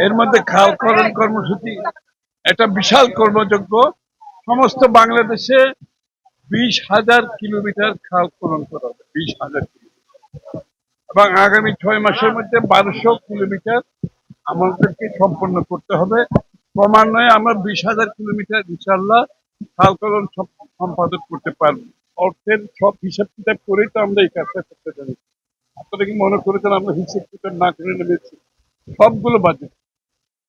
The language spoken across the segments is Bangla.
এর মধ্যে খাল খনন কর্মসূচি একটা বিশাল কর্মযজ্ঞ। সমস্ত বাংলাদেশে 20,000 কিলোমিটার খাল খনন করা হবে, 20,000 কিলোমিটার, এবং আগামী 6 মাসের মধ্যে 1200 কিলোমিটার আমাদেরকে সম্পন্ন করতে হবে। ক্রমান্বয়ে আমরা 20,000 কিলোমিটার ইনশাল্লাহ খাল খনন সম্পাদন করতে পারবো। অর্থের সব হিসাব কিতাব করেই তো আমরা এই কাজটা করতে পারি। আপনারা কি মনে করেছেন আমরা হিসাব কিতাব না করে নেমেছি? সবগুলো বাজেট,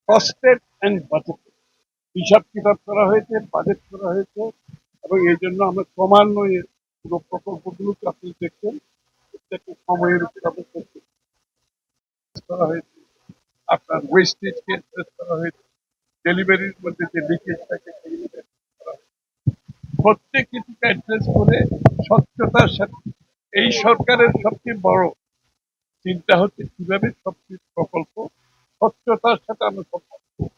কস্টেড অ্যান্ড বাজেট, হিসাব কিতাব করা হয়েছে, বাজেট করা হয়েছে, এবং এই জন্য আমরা ক্রমান্বয়ে পুরো প্রকল্পগুলোকে আপনি দেখছেন প্রত্যেকটা সময়ের উপর অবস্থা করা হয়েছে। আপনার ওয়েস্টেজকে অ্যাড্রেস করা হয়েছে, ডেলিভারির মধ্যে যে লিকেজ থাকে সেগুলো করা হয়েছে। প্রত্যেক কিছুকে অ্যাড্রেস করে স্বচ্ছতার সাথে এই সরকারের সবচেয়ে বড় চিন্তা হচ্ছে কিভাবে সবকিছু প্রকল্প স্বচ্ছতার সাথে আমরা সম্পন্ন করব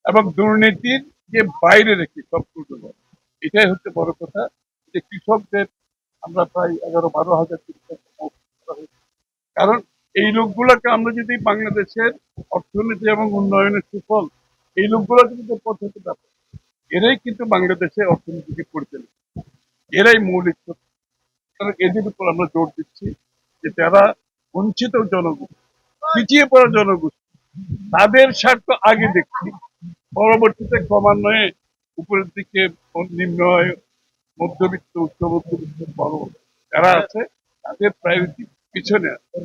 এবং দুর্নীতির যে বাইরে রেখে সব করবো। এটাই হচ্ছে বড় কথা। যে কৃষকদের আমরা প্রায় 11-12 হাজার কৃষক করা হয়েছে। কারণ এই লোকগুলোকে আমরা যদি বাংলাদেশের অর্থনীতি এবং উন্নয়নের সুফল এই লোকগুলোকে যদি পৌঁছাতে পারি, এরাই কিন্তু বাংলাদেশের অর্থনীতিকে পরিচালিত, এরাই মৌলিক শক্তি। সুতরাং এদের উপর আমরা জোর দিচ্ছি যে যারা বঞ্চিত জনগোষ্ঠী, পিছিয়ে পড়া জনগোষ্ঠী, তাদের স্বার্থ আগে দেখছি, পরবর্তীতে ক্রমান্বয়ে উপরের দিকে নিম্ন আয়, মধ্যবিত্ত, উচ্চ মধ্যবিত্ত, বড় যারা আছে তাদের প্রায়োরিটি পিছনে আছে।